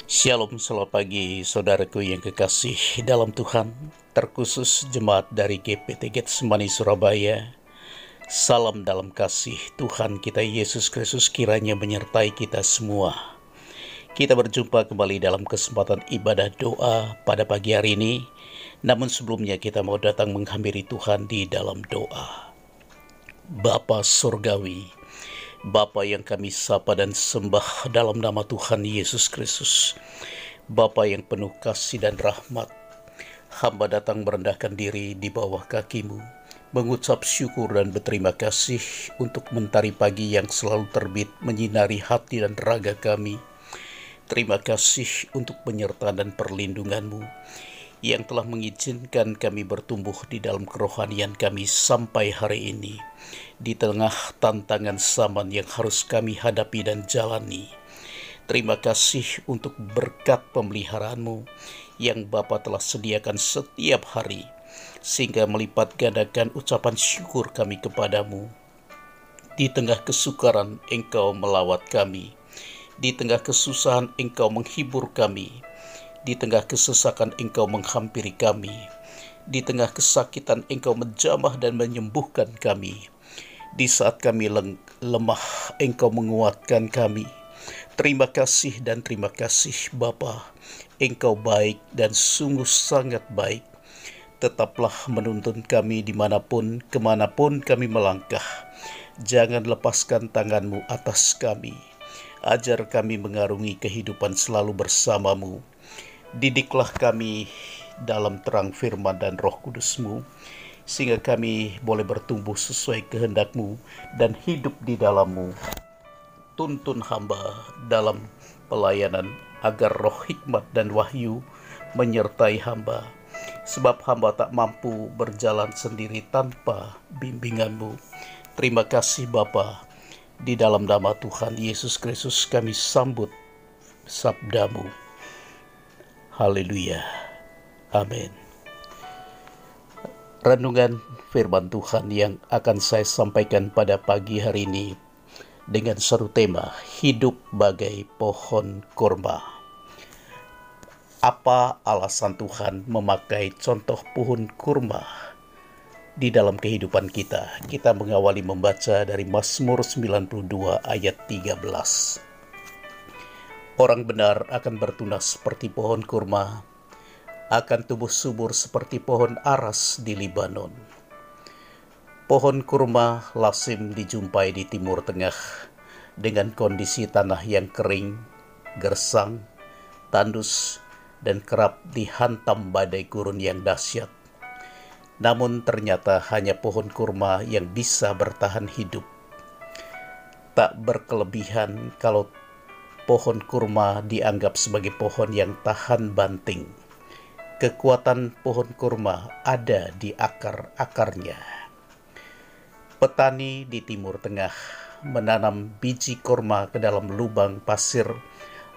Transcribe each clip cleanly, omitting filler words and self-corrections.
Shalom, selamat pagi saudaraku yang kekasih dalam Tuhan, terkhusus jemaat dari GPT Getsemani Surabaya. Salam dalam kasih Tuhan kita Yesus Kristus kiranya menyertai kita semua. Kita berjumpa kembali dalam kesempatan ibadah doa pada pagi hari ini. Namun sebelumnya kita mau datang menghampiri Tuhan di dalam doa. Bapa Surgawi, Bapa yang kami sapa dan sembah dalam nama Tuhan Yesus Kristus, Bapa yang penuh kasih dan rahmat, hamba datang merendahkan diri di bawah kaki-Mu, mengucap syukur dan berterima kasih untuk mentari pagi yang selalu terbit menyinari hati dan raga kami. Terima kasih untuk penyertaan dan perlindungan-Mu yang telah mengizinkan kami bertumbuh di dalam kerohanian kami sampai hari ini, di tengah tantangan zaman yang harus kami hadapi dan jalani. Terima kasih untuk berkat pemeliharaan-Mu yang Bapa telah sediakan setiap hari, sehingga melipat gandakan ucapan syukur kami kepadamu. Di tengah kesukaran Engkau melawat kami, di tengah kesusahan Engkau menghibur kami, di tengah kesesakan Engkau menghampiri kami, di tengah kesakitan Engkau menjamah dan menyembuhkan kami. Di saat kami lemah, Engkau menguatkan kami. Terima kasih dan terima kasih Bapa. Engkau baik dan sungguh sangat baik. Tetaplah menuntun kami dimanapun, kemanapun kami melangkah. Jangan lepaskan tangan-Mu atas kami. Ajar kami mengarungi kehidupan selalu bersama-Mu. Didiklah kami dalam terang firman dan Roh Kudus-Mu, sehingga kami boleh bertumbuh sesuai kehendak-Mu dan hidup di dalam-Mu. Tuntun hamba dalam pelayanan agar roh hikmat dan wahyu menyertai hamba, sebab hamba tak mampu berjalan sendiri tanpa bimbingan-Mu. Terima kasih Bapa. Di dalam nama Tuhan Yesus Kristus kami sambut sabda-Mu. Haleluya. Amin. Renungan firman Tuhan yang akan saya sampaikan pada pagi hari ini dengan satu tema, hidup bagai pohon kurma. Apa alasan Tuhan memakai contoh pohon kurma di dalam kehidupan kita? Kita mengawali membaca dari Mazmur 92 ayat 13. Orang benar akan bertunas seperti pohon kurma, akan tumbuh subur seperti pohon aras di Libanon. Pohon kurma lazim dijumpai di Timur Tengah dengan kondisi tanah yang kering, gersang, tandus, dan kerap dihantam badai gurun yang dahsyat. Namun ternyata hanya pohon kurma yang bisa bertahan hidup. Tak berkelebihan kalau pohon kurma dianggap sebagai pohon yang tahan banting. Kekuatan pohon kurma ada di akar-akarnya. Petani di Timur Tengah menanam biji kurma ke dalam lubang pasir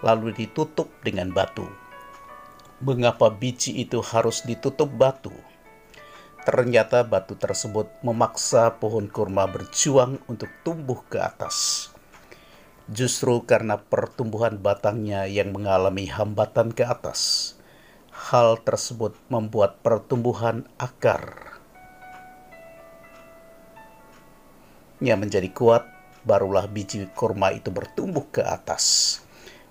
lalu ditutup dengan batu. Mengapa biji itu harus ditutup batu? Ternyata batu tersebut memaksa pohon kurma berjuang untuk tumbuh ke atas. Justru karena pertumbuhan batangnya yang mengalami hambatan ke atas, hal tersebut membuat pertumbuhan akarnya menjadi kuat, barulah biji kurma itu bertumbuh ke atas,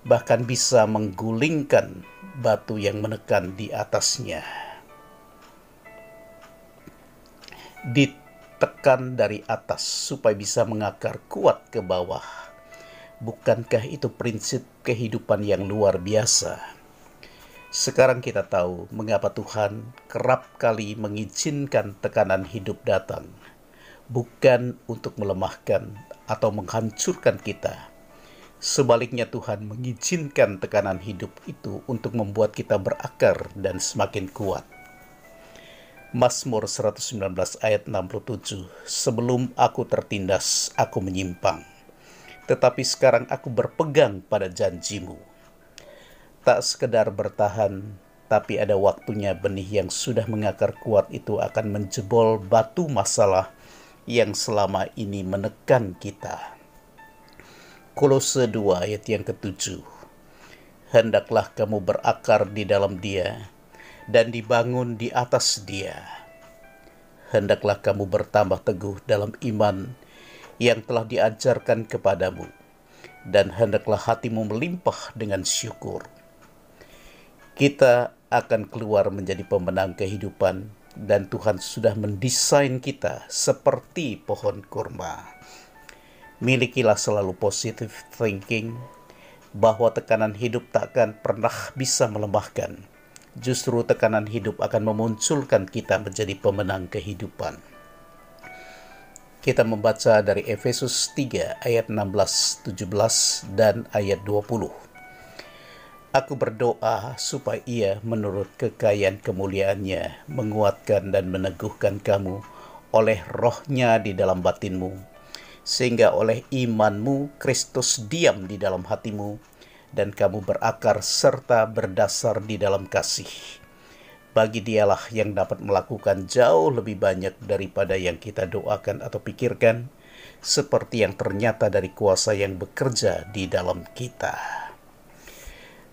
bahkan bisa menggulingkan batu yang menekan di atasnya. Ditekan dari atas supaya bisa mengakar kuat ke bawah. Bukankah itu prinsip kehidupan yang luar biasa? Sekarang kita tahu mengapa Tuhan kerap kali mengizinkan tekanan hidup datang. Bukan untuk melemahkan atau menghancurkan kita. Sebaliknya Tuhan mengizinkan tekanan hidup itu untuk membuat kita berakar dan semakin kuat. Mazmur 119 ayat 67. Sebelum aku tertindas, aku menyimpang. Tetapi sekarang aku berpegang pada janji-Mu. Tak sekedar bertahan, tapi ada waktunya benih yang sudah mengakar kuat itu akan menjebol batu masalah yang selama ini menekan kita. Kolose 2 ayat yang ke-7. Hendaklah kamu berakar di dalam Dia dan dibangun di atas Dia. Hendaklah kamu bertambah teguh dalam iman yang telah diajarkan kepadamu, dan hendaklah hatimu melimpah dengan syukur. Kita akan keluar menjadi pemenang kehidupan, dan Tuhan sudah mendesain kita seperti pohon kurma. Milikilah selalu positive thinking, bahwa tekanan hidup tak akan pernah bisa melemahkan. Justru tekanan hidup akan memunculkan kita menjadi pemenang kehidupan. Kita membaca dari Efesus 3 ayat 16-17 dan ayat 20. Aku berdoa supaya Ia menurut kekayaan kemuliaannya menguatkan dan meneguhkan kamu oleh rohnya di dalam batinmu, sehingga oleh imanmu Kristus diam di dalam hatimu, dan kamu berakar serta berdasar di dalam kasih. Bagi Dialah yang dapat melakukan jauh lebih banyak daripada yang kita doakan atau pikirkan, seperti yang ternyata dari kuasa yang bekerja di dalam kita.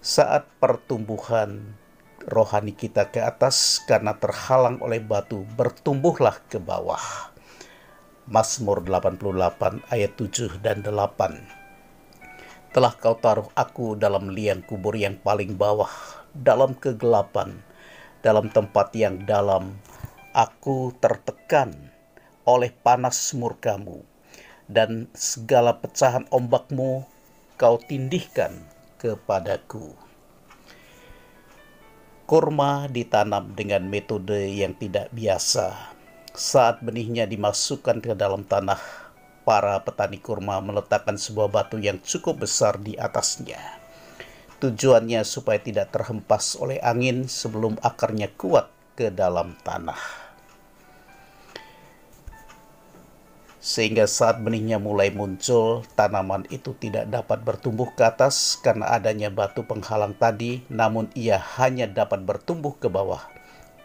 Saat pertumbuhan rohani kita ke atas karena terhalang oleh batu, bertumbuhlah ke bawah. Mazmur 88 ayat 7 dan 8. Telah kau taruh aku dalam liang kubur yang paling bawah, dalam kegelapan, dalam tempat yang dalam. Aku tertekan oleh panas murkamu, dan segala pecahan ombakmu kau tindihkan kepadaku. Kurma ditanam dengan metode yang tidak biasa. Saat benihnya dimasukkan ke dalam tanah, para petani kurma meletakkan sebuah batu yang cukup besar di atasnya. Tujuannya supaya tidak terhempas oleh angin sebelum akarnya kuat ke dalam tanah. Sehingga saat benihnya mulai muncul, tanaman itu tidak dapat bertumbuh ke atas karena adanya batu penghalang tadi, namun ia hanya dapat bertumbuh ke bawah.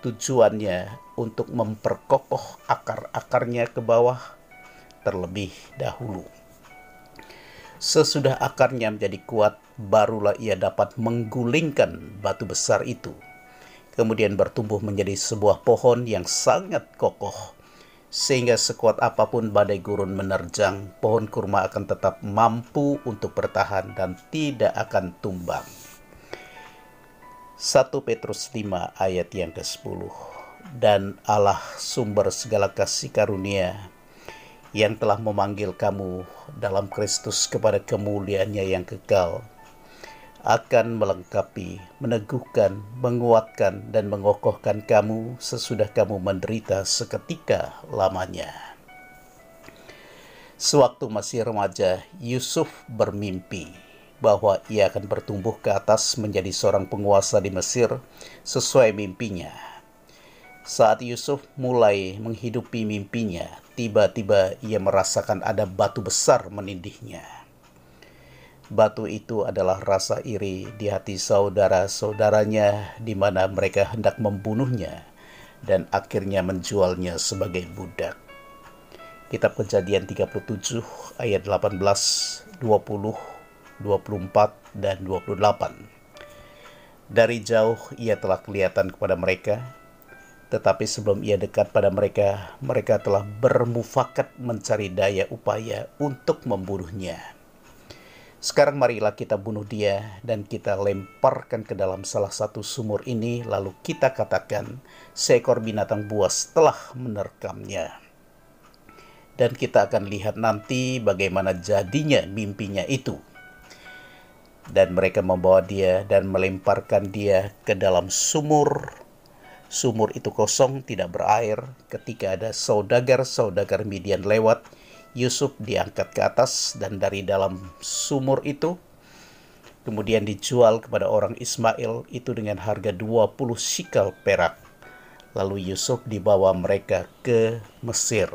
Tujuannya untuk memperkokoh akar-akarnya ke bawah terlebih dahulu. Sesudah akarnya menjadi kuat, barulah ia dapat menggulingkan batu besar itu. Kemudian bertumbuh menjadi sebuah pohon yang sangat kokoh, sehingga sekuat apapun badai gurun menerjang, pohon kurma akan tetap mampu untuk bertahan dan tidak akan tumbang. 1 Petrus 5 ayat yang ke-10. Dan Allah sumber segala kasih karunia, yang telah memanggil kamu dalam Kristus kepada kemuliaannya yang kekal, akan melengkapi, meneguhkan, menguatkan, dan mengokohkan kamu sesudah kamu menderita seketika lamanya. Sewaktu masih remaja, Yusuf bermimpi bahwa ia akan bertumbuh ke atas menjadi seorang penguasa di Mesir sesuai mimpinya. Saat Yusuf mulai menghidupi mimpinya, tiba-tiba ia merasakan ada batu besar menindihnya. Batu itu adalah rasa iri di hati saudara-saudaranya, di mana mereka hendak membunuhnya dan akhirnya menjualnya sebagai budak. Kitab Kejadian 37 ayat 18, 20, 24, dan 28. Dari jauh ia telah kelihatan kepada mereka, tetapi sebelum ia dekat pada mereka, mereka telah bermufakat mencari daya upaya untuk membunuhnya. Sekarang marilah kita bunuh dia dan kita lemparkan ke dalam salah satu sumur ini, lalu kita katakan seekor binatang buas telah menerkamnya. Dan kita akan lihat nanti bagaimana jadinya mimpinya itu. Dan mereka membawa dia dan melemparkan dia ke dalam sumur. Sumur itu kosong, tidak berair. Ketika ada saudagar-saudagar Midian lewat, Yusuf diangkat ke atas dan dari dalam sumur itu kemudian dijual kepada orang Ismail itu dengan harga 20 shikal perak. Lalu Yusuf dibawa mereka ke Mesir.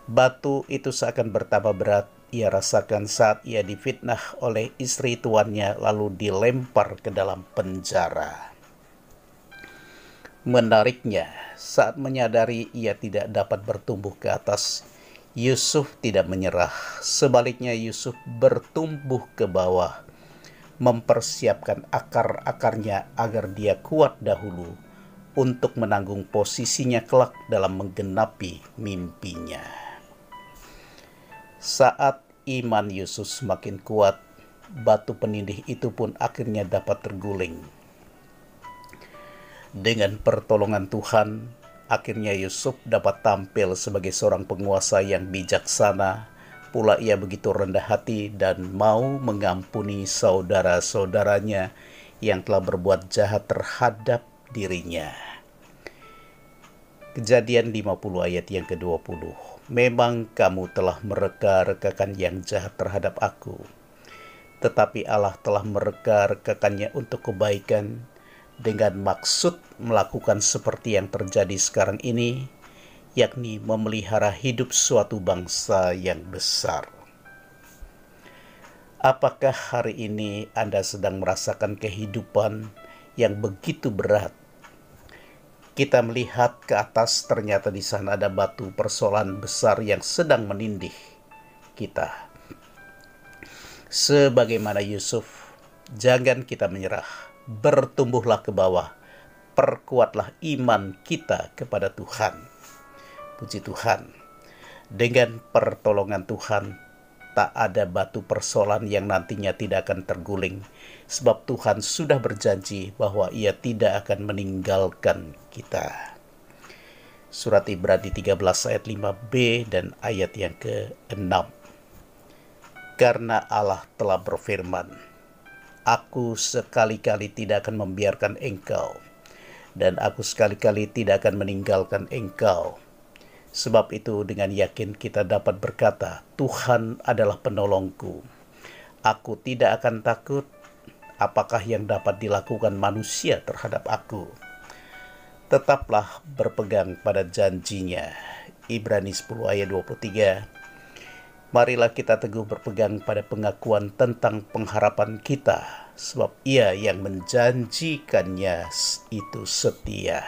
Batu itu seakan bertambah berat ia rasakan saat ia difitnah oleh istri tuannya lalu dilempar ke dalam penjara. Menariknya, saat menyadari ia tidak dapat bertumbuh ke atas, Yusuf tidak menyerah. Sebaliknya Yusuf bertumbuh ke bawah. mempersiapkan akar-akarnya agar dia kuat dahulu untuk menanggung posisinya kelak dalam menggenapi mimpinya. Saat iman Yusuf semakin kuat, batu penindih itu pun akhirnya dapat terguling. Dengan pertolongan Tuhan, akhirnya Yusuf dapat tampil sebagai seorang penguasa yang bijaksana. Pula ia begitu rendah hati dan mau mengampuni saudara-saudaranya yang telah berbuat jahat terhadap dirinya. Kejadian 50 ayat yang ke-20. Memang kamu telah mereka-rekakan yang jahat terhadap aku, tetapi Allah telah mereka-rekakannya untuk kebaikan, dengan maksud melakukan seperti yang terjadi sekarang ini, yakni memelihara hidup suatu bangsa yang besar. Apakah hari ini Anda sedang merasakan kehidupan yang begitu berat? Kita melihat ke atas, ternyata di sana ada batu persoalan besar yang sedang menindih kita. Sebagaimana Yusuf, jangan kita menyerah. Bertumbuhlah ke bawah, perkuatlah iman kita kepada Tuhan. Puji Tuhan, dengan pertolongan Tuhan, tak ada batu persoalan yang nantinya tidak akan terguling, sebab Tuhan sudah berjanji bahwa Ia tidak akan meninggalkan kita. Surat Ibrani 13 ayat 5b dan ayat yang ke-6. Karena Allah telah berfirman, Aku sekali-kali tidak akan membiarkan engkau, dan aku sekali-kali tidak akan meninggalkan engkau. Sebab itu dengan yakin kita dapat berkata, Tuhan adalah penolongku. Aku tidak akan takut, apakah yang dapat dilakukan manusia terhadap aku. Tetaplah berpegang pada janjinya. Ibrani 10 ayat 23. Marilah kita teguh berpegang pada pengakuan tentang pengharapan kita, sebab Ia yang menjanjikannya itu setia.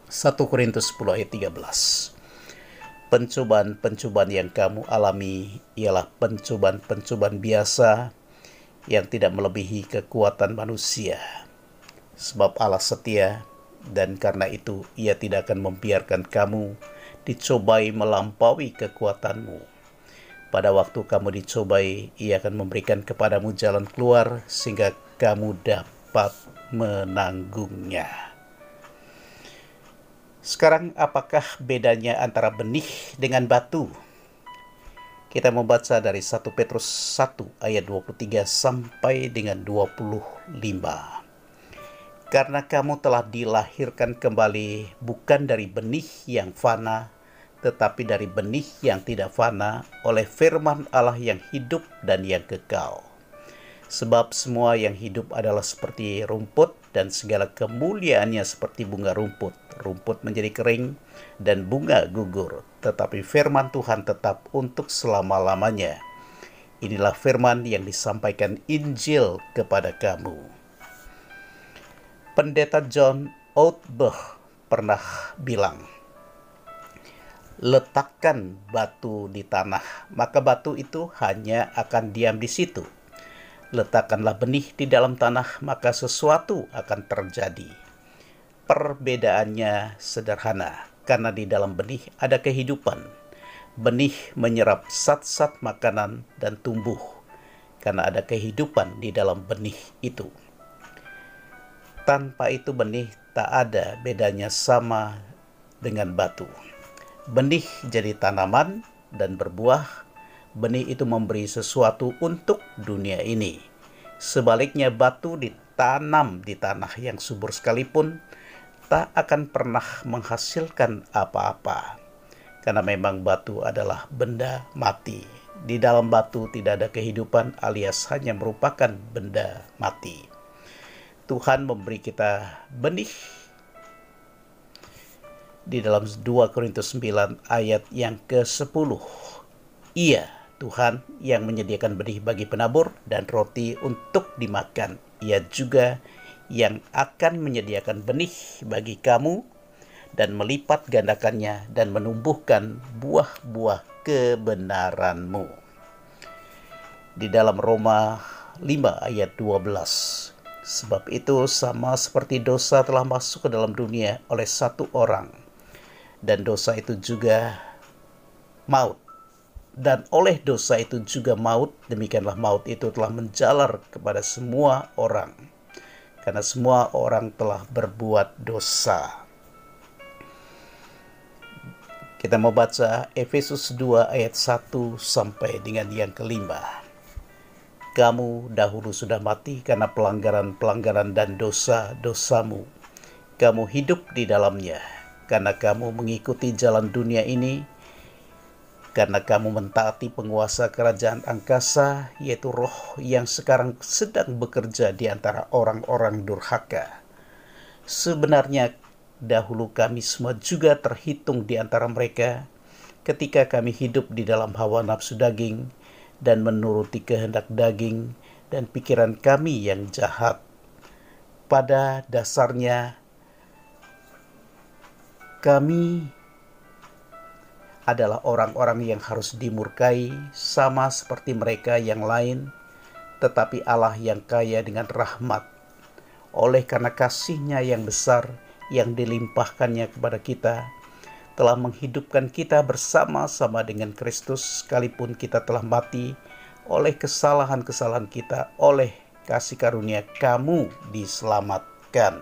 1 Korintus 10 ayat 13. Pencobaan-pencobaan yang kamu alami ialah pencobaan-pencobaan biasa yang tidak melebihi kekuatan manusia. Sebab Allah setia, dan karena itu Ia tidak akan membiarkan kamu dicobai melampaui kekuatanmu. Pada waktu kamu dicobai, Ia akan memberikan kepadamu jalan keluar sehingga kamu dapat menanggungnya. Sekarang, apakah bedanya antara benih dengan batu? Kita membaca dari 1 Petrus 1 ayat 23 sampai dengan 25. Karena kamu telah dilahirkan kembali bukan dari benih yang fana, tetapi dari benih yang tidak fana oleh firman Allah yang hidup dan yang kekal. Sebab semua yang hidup adalah seperti rumput, dan segala kemuliaannya seperti bunga rumput. Rumput menjadi kering dan bunga gugur, tetapi firman Tuhan tetap untuk selama-lamanya. Inilah firman yang disampaikan Injil kepada kamu. Pendeta John Ortberg pernah bilang, letakkan batu di tanah, maka batu itu hanya akan diam di situ. Letakkanlah benih di dalam tanah, maka sesuatu akan terjadi. Perbedaannya sederhana, karena di dalam benih ada kehidupan. Benih menyerap zat-zat makanan dan tumbuh, karena ada kehidupan di dalam benih itu. Tanpa itu benih tak ada bedanya sama dengan batu. Benih jadi tanaman dan berbuah. Benih itu memberi sesuatu untuk dunia ini. Sebaliknya batu ditanam di tanah yang subur sekalipun tak akan pernah menghasilkan apa-apa. Karena memang batu adalah benda mati. Di dalam batu tidak ada kehidupan alias hanya merupakan benda mati. Tuhan memberi kita benih di dalam 2 Korintus 9 ayat yang ke-10. Ia, Tuhan, yang menyediakan benih bagi penabur dan roti untuk dimakan. Ia juga yang akan menyediakan benih bagi kamu dan melipat gandakannya dan menumbuhkan buah-buah kebenaranmu. Di dalam Roma 5 ayat 12. Sebab itu sama seperti dosa telah masuk ke dalam dunia oleh satu orang, dan dosa itu juga maut. Dan oleh dosa itu juga maut, demikianlah maut itu telah menjalar kepada semua orang, karena semua orang telah berbuat dosa. Kita mau baca Efesus 2 ayat 1 sampai dengan yang kelima. Kamu dahulu sudah mati karena pelanggaran-pelanggaran dan dosa-dosamu. Kamu hidup di dalamnya karena kamu mengikuti jalan dunia ini, karena kamu mentaati penguasa kerajaan angkasa, yaitu roh yang sekarang sedang bekerja di antara orang-orang durhaka. Sebenarnya dahulu kami semua juga terhitung di antara mereka ketika kami hidup di dalam hawa nafsu daging dan menuruti kehendak daging dan pikiran kami yang jahat. Pada dasarnya kami adalah orang-orang yang harus dimurkai sama seperti mereka yang lain, tetapi Allah yang kaya dengan rahmat, oleh karena kasih-Nya yang besar yang dilimpahkannya kepada kita, telah menghidupkan kita bersama-sama dengan Kristus, sekalipun kita telah mati oleh kesalahan-kesalahan kita. Oleh kasih karunia kamu diselamatkan.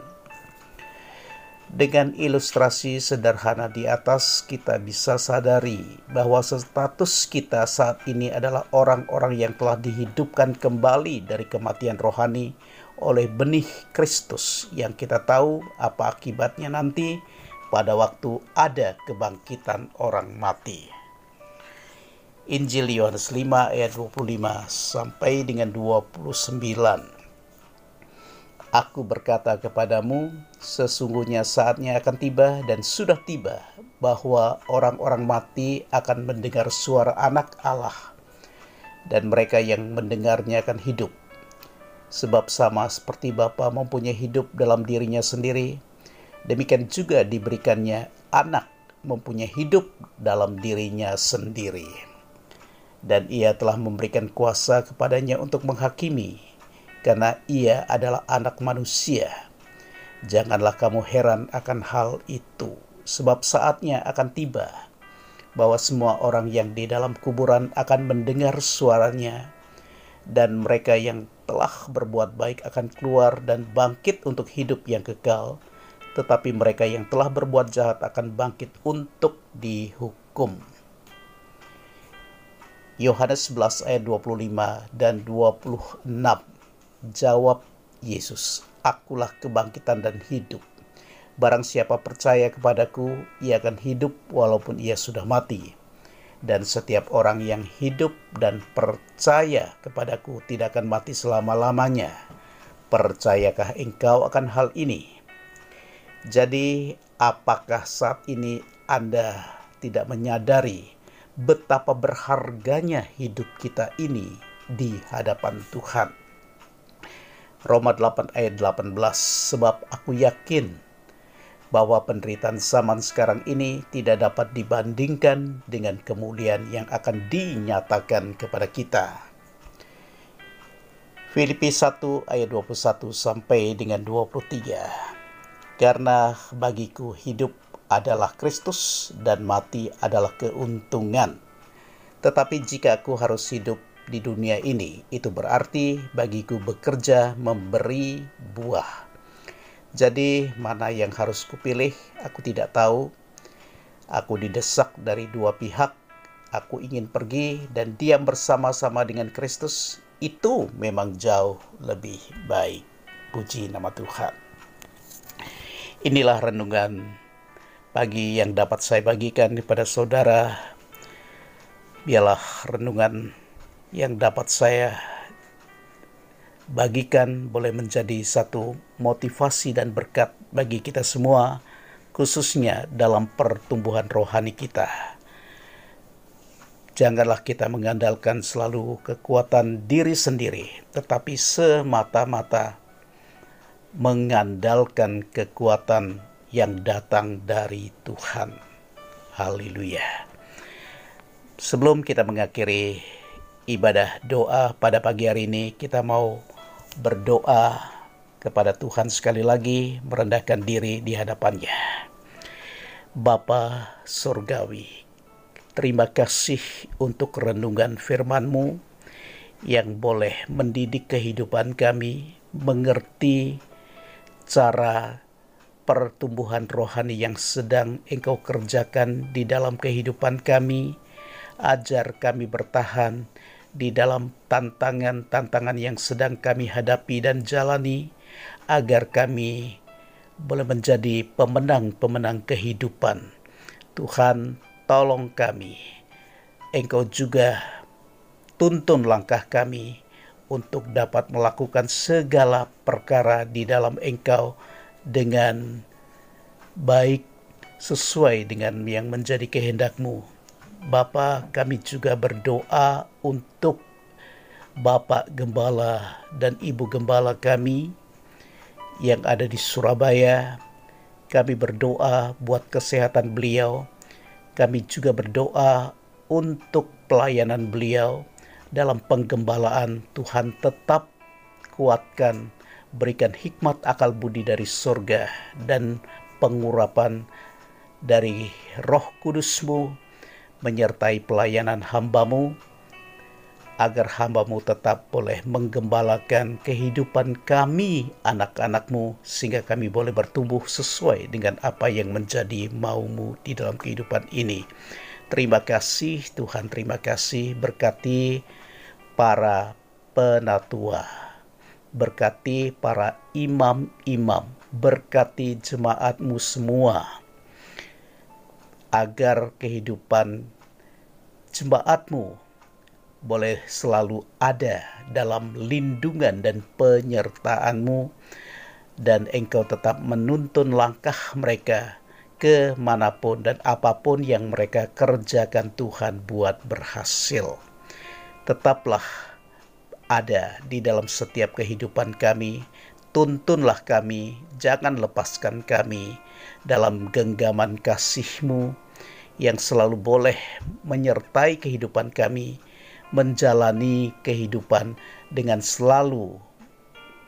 Dengan ilustrasi sederhana di atas, kita bisa sadari bahwa status kita saat ini adalah orang-orang yang telah dihidupkan kembali dari kematian rohani oleh benih Kristus, yang kita tahu apa akibatnya nanti pada waktu ada kebangkitan orang mati. Injil Yohanes 5 ayat 25 sampai dengan 29. Aku berkata kepadamu, sesungguhnya saatnya akan tiba dan sudah tiba, bahwa orang-orang mati akan mendengar suara Anak Allah, dan mereka yang mendengarnya akan hidup. Sebab sama seperti Bapa mempunyai hidup dalam dirinya sendiri, demikian juga diberikannya Anak mempunyai hidup dalam dirinya sendiri. Dan Ia telah memberikan kuasa kepadanya untuk menghakimi, karena Ia adalah Anak manusia. Janganlah kamu heran akan hal itu, sebab saatnya akan tiba bahwa semua orang yang di dalam kuburan akan mendengar suaranya, dan mereka yang telah berbuat baik akan keluar dan bangkit untuk hidup yang kekal, tetapi mereka yang telah berbuat jahat akan bangkit untuk dihukum. Yohanes 11 ayat 25 dan 26. Jawab Yesus, akulah kebangkitan dan hidup. Barang siapa percaya kepadaku, ia akan hidup walaupun ia sudah mati. Dan setiap orang yang hidup dan percaya kepadaku tidak akan mati selama-lamanya. Percayakah engkau akan hal ini? Jadi, apakah saat ini Anda tidak menyadari betapa berharganya hidup kita ini di hadapan Tuhan? Roma 8 ayat 18, sebab aku yakin bahwa penderitaan zaman sekarang ini tidak dapat dibandingkan dengan kemuliaan yang akan dinyatakan kepada kita. Filipi 1 ayat 21 sampai dengan 23. Karena bagiku hidup adalah Kristus dan mati adalah keuntungan. Tetapi jika aku harus hidup di dunia ini, itu berarti bagiku bekerja memberi buah. Jadi mana yang harus kupilih, aku tidak tahu. Aku didesak dari dua pihak. Aku ingin pergi dan diam bersama-sama dengan Kristus. Itu memang jauh lebih baik. Puji nama Tuhan. Inilah renungan pagi yang dapat saya bagikan kepada saudara. Biarlah renungan yang dapat saya bagikan boleh menjadi satu motivasi dan berkat bagi kita semua, khususnya dalam pertumbuhan rohani kita. Janganlah kita mengandalkan selalu kekuatan diri sendiri, tetapi semata-mata mengandalkan kekuatan yang datang dari Tuhan. Haleluya. Sebelum kita mengakhiri ibadah doa pada pagi hari ini. Kita mau berdoa kepada Tuhan sekali lagi, merendahkan diri di hadapannya. Bapa Surgawi, terima kasih untuk renungan firman-Mu yang boleh mendidik kehidupan kami, mengerti cara pertumbuhan rohani yang sedang Engkau kerjakan di dalam kehidupan kami. Ajar kami bertahan di dalam tantangan-tantangan yang sedang kami hadapi dan jalani, agar kami boleh menjadi pemenang-pemenang kehidupan. Tuhan, tolong kami. Engkau juga tuntun langkah kami untuk dapat melakukan segala perkara di dalam Engkau dengan baik sesuai dengan yang menjadi kehendak-Mu. Bapa, kami juga berdoa untuk Bapak Gembala dan Ibu Gembala kami yang ada di Surabaya. Kami berdoa buat kesehatan beliau. Kami juga berdoa untuk pelayanan beliau dalam penggembalaan. Tuhan tetap kuatkan, berikan hikmat akal budi dari surga dan pengurapan dari Roh Kudus-Mu menyertai pelayanan hamba-Mu, agar hamba-Mu tetap boleh menggembalakan kehidupan kami anak-anak-Mu, sehingga kami boleh bertumbuh sesuai dengan apa yang menjadi mau-Mu di dalam kehidupan ini. Terima kasih Tuhan, terima kasih. Berkati para penatua, berkati para imam-imam, berkati jemaat-Mu semua, agar kehidupan jemaat-Mu boleh selalu ada dalam lindungan dan penyertaan-Mu, dan Engkau tetap menuntun langkah mereka kemanapun dan apapun yang mereka kerjakan. Tuhan, buat berhasil. Tetaplah ada di dalam setiap kehidupan kami. Tuntunlah kami, jangan lepaskan kami dalam genggaman kasih-Mu yang selalu boleh menyertai kehidupan kami, menjalani kehidupan dengan selalu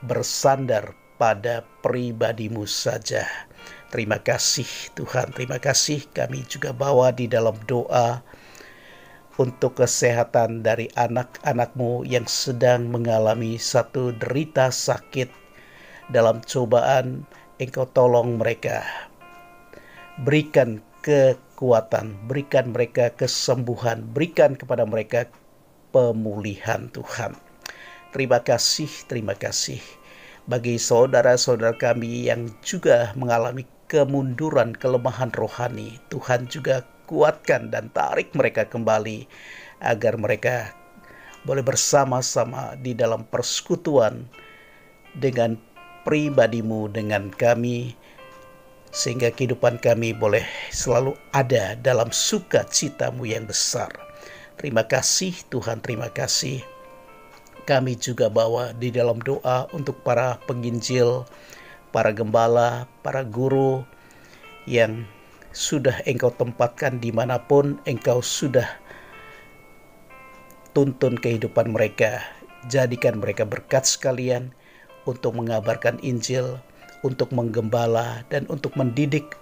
bersandar pada pribadi-Mu saja. Terima kasih Tuhan, terima kasih. Kami juga bawa di dalam doa untuk kesehatan dari anak-anak-Mu yang sedang mengalami satu derita sakit dalam cobaan. Engkau tolong mereka, berikan kekuatan, berikan mereka kesembuhan, berikan kepada mereka pemulihan Tuhan. Terima kasih bagi saudara-saudara kami yang juga mengalami kemunduran, kelemahan rohani. Tuhan juga kuatkan dan tarik mereka kembali, agar mereka boleh bersama-sama di dalam persekutuan dengan pribadi-Mu, dengan kami, sehingga kehidupan kami boleh selalu ada dalam sukacita-Mu yang besar. Terima kasih Tuhan, terima kasih. Kami juga bawa di dalam doa untuk para penginjil, para gembala, para guru yang sudah Engkau tempatkan dimanapun Engkau sudah tuntun kehidupan mereka. Jadikan mereka berkat sekalian untuk mengabarkan Injil, untuk menggembala, dan untuk mendidik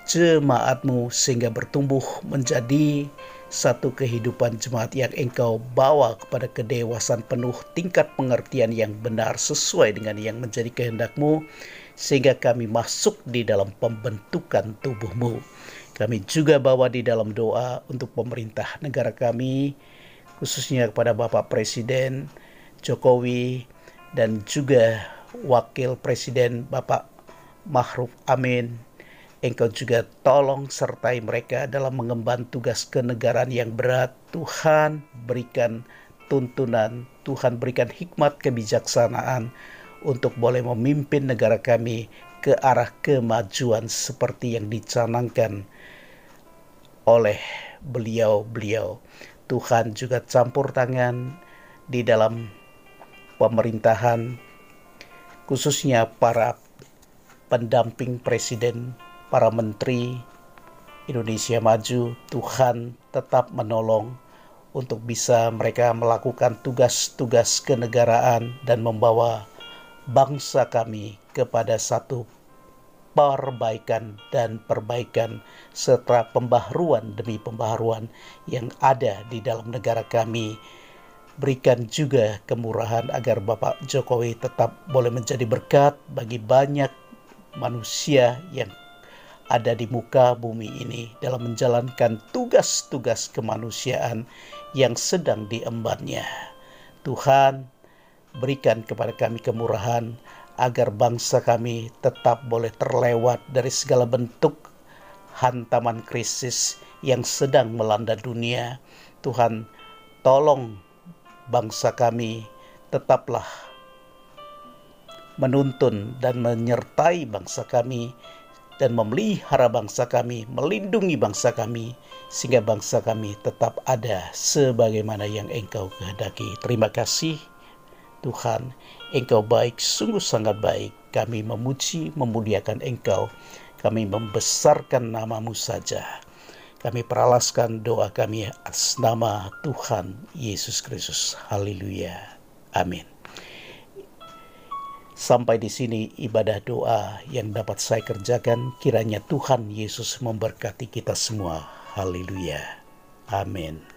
jemaat-Mu sehingga bertumbuh menjadi satu kehidupan jemaat yang Engkau bawa kepada kedewasaan penuh, tingkat pengertian yang benar sesuai dengan yang menjadi kehendak-Mu, sehingga kami masuk di dalam pembentukan tubuh-Mu. Kami juga bawa di dalam doa untuk pemerintah negara kami, khususnya kepada Bapak Presiden Jokowi dan juga Wakil Presiden Bapak Ma'ruf Amin. Engkau juga tolong sertai mereka dalam mengemban tugas kenegaraan yang berat. Tuhan berikan tuntunan, Tuhan berikan hikmat kebijaksanaan untuk boleh memimpin negara kami ke arah kemajuan seperti yang dicanangkan oleh beliau-beliau. Tuhan juga campur tangan di dalam pemerintahan, khususnya para pendamping presiden, para menteri Indonesia Maju. Tuhan tetap menolong untuk bisa mereka melakukan tugas-tugas kenegaraan dan membawa bangsa kami kepada satu perbaikan dan perbaikan serta pembaharuan demi pembaharuan yang ada di dalam negara kami. Berikan juga kemurahan agar Bapak Jokowi tetap boleh menjadi berkat bagi banyak manusia yang ada di muka bumi ini dalam menjalankan tugas-tugas kemanusiaan yang sedang diembannya. Tuhan, berikan kepada kami kemurahan agar bangsa kami tetap boleh terlewat dari segala bentuk hantaman krisis yang sedang melanda dunia. Tuhan, tolong bangsa kami tetaplah menuntun dan menyertai bangsa kami dan memelihara bangsa kami, melindungi bangsa kami, sehingga bangsa kami tetap ada sebagaimana yang Engkau kehendaki. Terima kasih Tuhan, Engkau baik, sungguh sangat baik. Kami memuji, memuliakan Engkau. Kami membesarkan nama-Mu saja. Kami peralaskan doa kami atas nama Tuhan Yesus Kristus. Haleluya. Amin. Sampai di sini ibadah doa yang dapat saya kerjakan. Kiranya Tuhan Yesus memberkati kita semua. Haleluya. Amin.